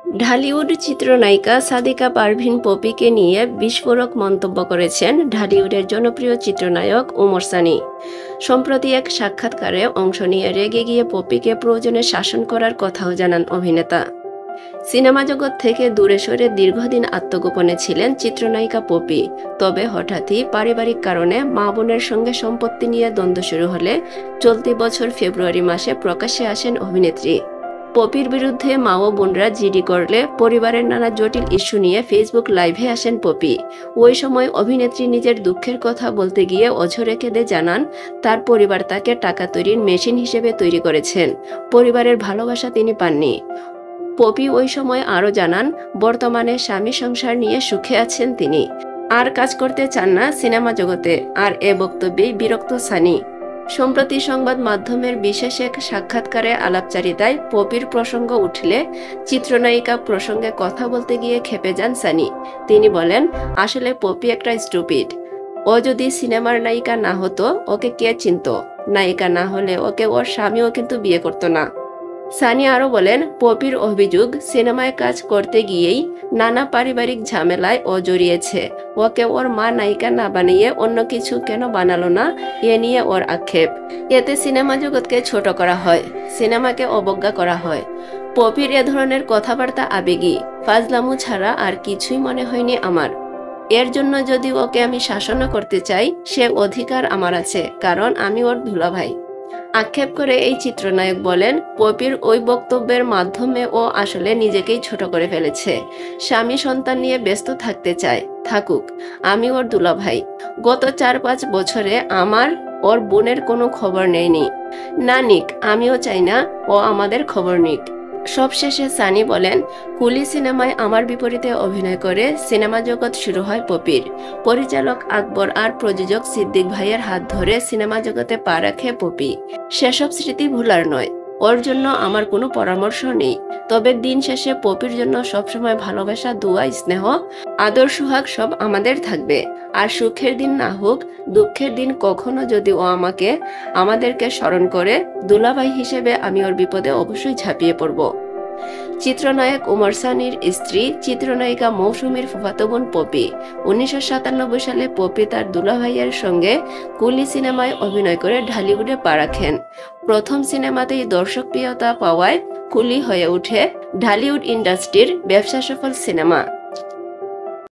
ঢালিউড চিত্রনায়িকা সাদিকা পারভীন পপিকে নিয়ে বিস্ফোরক মন্তব্য করেছেন ঢালিউডের জনপ্রিয় চিত্রনায়ক ওমর সানি। সম্প্রতি এক সাক্ষাৎকারে অংশ নিয়ে রেগে গিয়ে পপিকে প্রয়োজনে শাসন করার কথাও জানান অভিনেতা। সিনেমা জগৎ থেকে দূরে সরে দীর্ঘদিন আত্মগোপনে ছিলেন চিত্রনায়িকা পপি। তবে হঠাৎই পারিবারিক কারণে মা বোনের সঙ্গে সম্পত্তি নিয়ে দ্বন্দ্ব শুরু হলে চলতি বছর ফেব্রুয়ারি মাসে প্রকাশ্যে আসেন অভিনেত্রী। পপির বিরুদ্ধে মা ও বোনরা জিডি করলে পরিবারের নানা জটিল ইস্যু নিয়ে ফেসবুক লাইভে আসেন পপি। ওই সময় অভিনেত্রী নিজের দুঃখের কথা বলতে গিয়ে অঝরে কেঁদে জানান তার পরিবার তাকে টাকা তৈরির মেশিন হিসেবে তৈরি করেছেন, পরিবারের ভালোবাসা তিনি পাননি। পপি ওই সময় আরও জানান বর্তমানে স্বামী সংসার নিয়ে সুখে আছেন তিনি, আর কাজ করতে চান না সিনেমা জগতে। আর এ বক্তব্যেই বিরক্ত সানি। সম্প্রতি সংবাদ মাধ্যমের বিশেষ এক সাক্ষাৎকারে আলাপচারিতায় পপির প্রসঙ্গ উঠলে চিত্রনায়িকা প্রসঙ্গে কথা বলতে গিয়ে ক্ষেপে যান সানি। তিনি বলেন, আসলে পপি একটা স্টুপিড। ও যদি সিনেমার নায়িকা না হতো ওকে কে চিনত? নায়িকা না হলে ওকে ওর স্বামীও কিন্তু বিয়ে করতো না। সানি আরও বলেন, পপির অভিযোগ সিনেমায় কাজ করতে গিয়েই নানা পারিবারিক ঝামেলায় ও জড়িয়েছে। ওকে ওর মা নায়িকা না বানিয়ে অন্য কিছু কেন বানালো না, এ নিয়ে ওর আক্ষেপ। এতে সিনেমা জগৎকে ছোট করা হয়, সিনেমাকে অবজ্ঞা করা হয়। পপির এ ধরনের কথাবার্তা আবেগী, ফাজলামু ছাড়া আর কিছুই মনে হয়নি আমার। এর জন্য যদি ওকে আমি শাসনও করতে চাই, সে অধিকার আমার আছে, কারণ আমি ওর দুলাভাই। আক্ষেপ করে এই চিত্রনায়ক বলেন, পপির ওই বক্তব্যের মাধ্যমে ও আসলে নিজেকেই ছোট করে ফেলেছে। স্বামী সন্তান নিয়ে ব্যস্ত থাকতে চায়, থাকুক, আমি ওর দুলাভাই। গত 4-5 বছরে আমার ওর বোনের কোনো খবর নেয়নি, না নিক, আমিও চাই না ও আমাদের খবর নিক। সবশেষে সানি বলেন, কুলি সিনেমায় আমার বিপরীতে অভিনয় করে সিনেমা জগৎ শুরু হয় পপির। পরিচালক আকবর আর প্রযোজক সিদ্দিক ভাইয়ের হাত ধরে সিনেমা জগতে পা রাখে পপি। সেসব স্মৃতি ভুলার নয়, ওর জন্য আমার কোনো পরামর্শ নেই। তবে দিন শেষে পপির জন্য সবসময় ভালোবাসা, দোয়া, স্নেহ, আদর, সোহাগ সব আমাদের থাকবে। আর সুখের দিন না হোক, দুঃখের দিন কখনো যদি ও আমাদেরকে স্মরণ করে, দুলাভাই হিসেবে আমি ওর বিপদে অবশ্যই ঝাঁপিয়ে পড়ব। চিত্রনায়ক ওমর সানির স্ত্রী চিত্রনায়িকা মৌসুমীর ফুফাতো বোন পপি। 1997 সালে পপি তার দুলাভাইয়ের সঙ্গে কুলি সিনেমায় অভিনয় করে ঢালিউডে পা রাখেন। প্রথম সিনেমাতেই দর্শকপ্রিয়তা পাওয়ায় কুলি হয়ে ওঠে ঢালিউড ইন্ডাস্ট্রির ব্যবসা সফল সিনেমা।